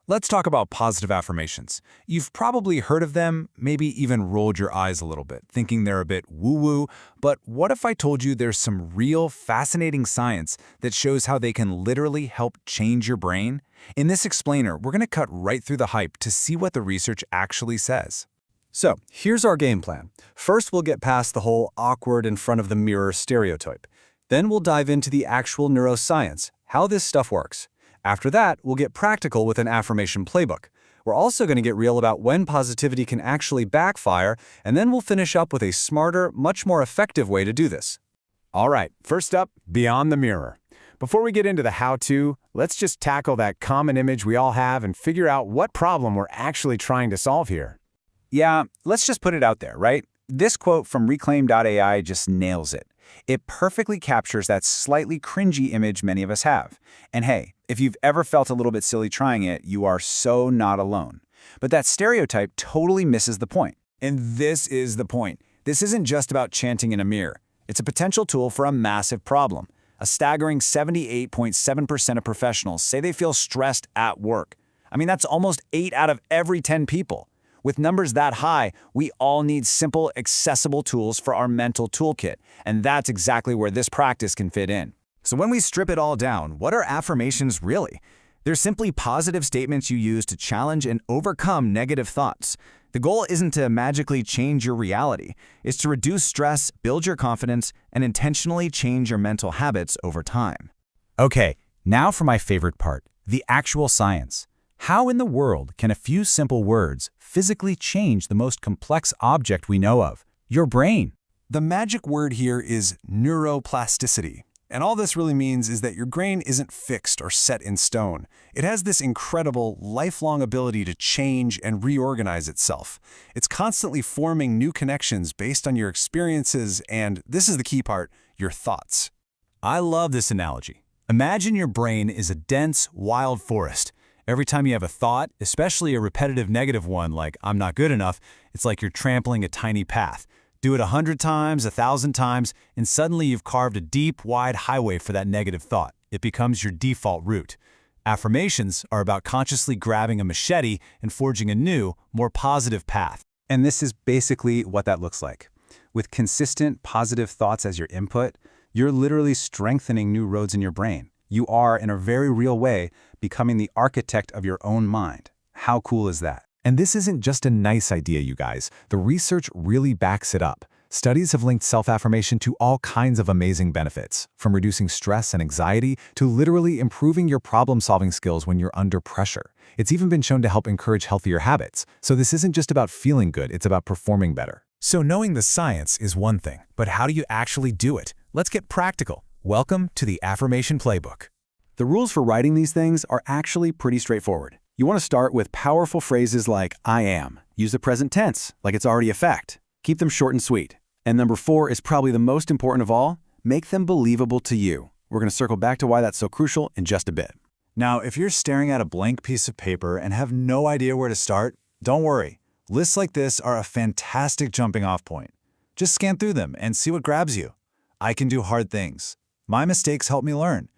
Let's talk about positive affirmations. You've probably heard of them, maybe even rolled your eyes a little bit, thinking they're a bit woo-woo, but what if I told you there's some real fascinating science that shows how they can literally help change your brain? In this explainer, we're going to cut right through the hype to see what the research actually says. So, here's our game plan. First, we'll get past the whole awkward in front of the mirror stereotype. Then we'll dive into the actual neuroscience, how this stuff works. After that, we'll get practical with an affirmation playbook. We're also going to get real about when positivity can actually backfire, and then we'll finish up with a smarter, much more effective way to do this. All right, first up, beyond the mirror. Before we get into the how-to, let's just tackle that common image we all have and figure out what problem we're actually trying to solve here. Yeah, let's just put it out there, right? This quote from Reclaim.ai just nails it. It perfectly captures that slightly cringy image many of us have. And hey, if you've ever felt a little bit silly trying it, you are so not alone. But that stereotype totally misses the point. And this is the point. This isn't just about chanting in a mirror. It's a potential tool for a massive problem. A staggering 78.7% of professionals say they feel stressed at work. I mean, that's almost 8 out of every 10 people. With numbers that high, we all need simple, accessible tools for our mental toolkit, and that's exactly where this practice can fit in. So when we strip it all down, what are affirmations really? They're simply positive statements you use to challenge and overcome negative thoughts. The goal isn't to magically change your reality. It's to reduce stress, build your confidence, and intentionally change your mental habits over time. Okay, now for my favorite part, the actual science. How in the world can a few simple words physically change the most complex object we know of, your brain? The magic word here is neuroplasticity. And all this really means is that your brain isn't fixed or set in stone. It has this incredible, lifelong ability to change and reorganize itself. It's constantly forming new connections based on your experiences and, this is the key part, your thoughts. I love this analogy. Imagine your brain is a dense, wild forest. Every time you have a thought, especially a repetitive negative one like, I'm not good enough, it's like you're trampling a tiny path. Do it 100 times, 1,000 times, and suddenly you've carved a deep, wide highway for that negative thought. It becomes your default route. Affirmations are about consciously grabbing a machete and forging a new, more positive path. And this is basically what that looks like. With consistent, positive thoughts as your input, you're literally strengthening new roads in your brain. You are, in a very real way, becoming the architect of your own mind. How cool is that? And this isn't just a nice idea, you guys. The research really backs it up. Studies have linked self-affirmation to all kinds of amazing benefits, from reducing stress and anxiety to literally improving your problem-solving skills when you're under pressure. It's even been shown to help encourage healthier habits. So this isn't just about feeling good, it's about performing better. So knowing the science is one thing, but how do you actually do it? Let's get practical. Welcome to the Affirmation Playbook. The rules for writing these things are actually pretty straightforward. You want to start with powerful phrases like I am. Use the present tense, like it's already a fact. Keep them short and sweet. And number 4 is probably the most important of all, make them believable to you. We're going to circle back to why that's so crucial in just a bit. Now, if you're staring at a blank piece of paper and have no idea where to start, don't worry. Lists like this are a fantastic jumping-off point. Just scan through them and see what grabs you. I can do hard things. My mistakes help me learn.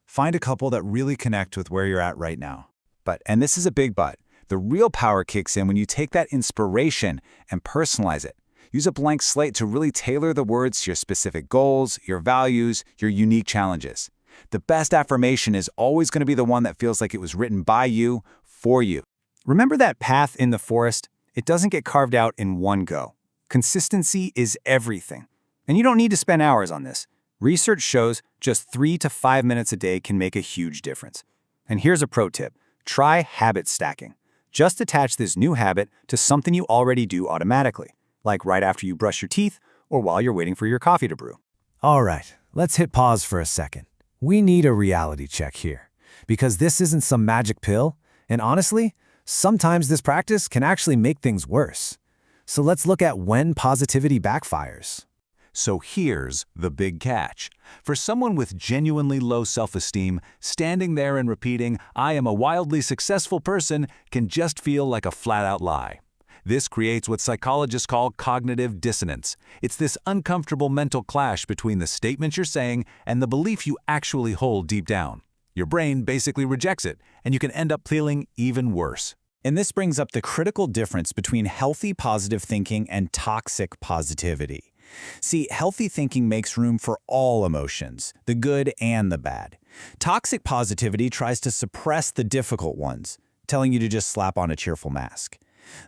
Find a couple that really connect with where you're at right now. But, and this is a big but, the real power kicks in when you take that inspiration and personalize it. Use a blank slate to really tailor the words to your specific goals, your values, your unique challenges. The best affirmation is always going to be the one that feels like it was written by you, for you. Remember that path in the forest? It doesn't get carved out in one go. Consistency is everything. And you don't need to spend hours on this. Research shows just 3 to 5 minutes a day can make a huge difference. And here's a pro tip. Try habit stacking. Just attach this new habit to something you already do automatically, like right after you brush your teeth or while you're waiting for your coffee to brew. All right, let's hit pause for a second. We need a reality check here, because this isn't some magic pill, and honestly, sometimes this practice can actually make things worse. So let's look at when positivity backfires. So here's the big catch. For someone with genuinely low self-esteem, standing there and repeating, I am a wildly successful person, can just feel like a flat-out lie. This creates what psychologists call cognitive dissonance. It's this uncomfortable mental clash between the statement you're saying and the belief you actually hold deep down. Your brain basically rejects it, and you can end up feeling even worse. And this brings up the critical difference between healthy positive thinking and toxic positivity. See, healthy thinking makes room for all emotions, the good and the bad. Toxic positivity tries to suppress the difficult ones, telling you to just slap on a cheerful mask.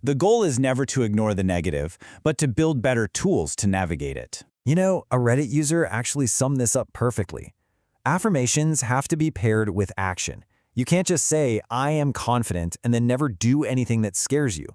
The goal is never to ignore the negative, but to build better tools to navigate it. You know, a Reddit user actually summed this up perfectly. Affirmations have to be paired with action. You can't just say, I am confident, and then never do anything that scares you.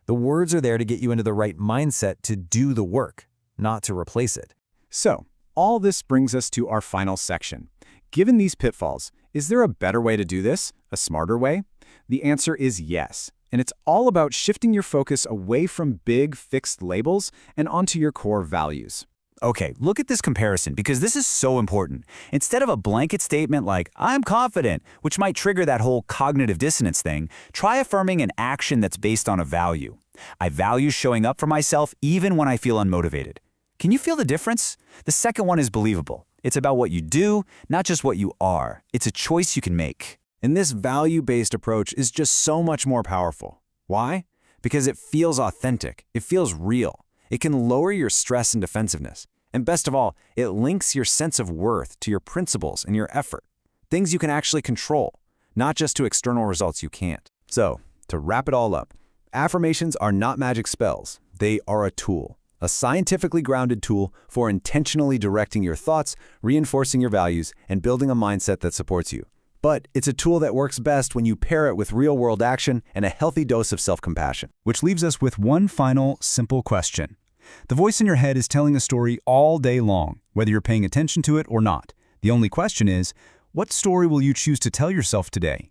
The words are there to get you into the right mindset to do the work, not to replace it. So, all this brings us to our final section. Given these pitfalls, is there a better way to do this? A smarter way? The answer is yes. And it's all about shifting your focus away from big, fixed labels and onto your core values. Okay, look at this comparison because this is so important. Instead of a blanket statement like, I'm confident, which might trigger that whole cognitive dissonance thing, try affirming an action that's based on a value. I value showing up for myself even when I feel unmotivated. Can you feel the difference? The second one is believable. It's about what you do, not just what you are. It's a choice you can make. And this value-based approach is just so much more powerful. Why? Because it feels authentic. It feels real. It can lower your stress and defensiveness. And best of all, it links your sense of worth to your principles and your effort. Things you can actually control, not just to external results you can't. So, to wrap it all up, affirmations are not magic spells. They are a tool. A scientifically grounded tool for intentionally directing your thoughts, reinforcing your values, and building a mindset that supports you. But it's a tool that works best when you pair it with real-world action and a healthy dose of self-compassion. Which leaves us with one final, simple question. The voice in your head is telling a story all day long, whether you're paying attention to it or not. The only question is, what story will you choose to tell yourself today?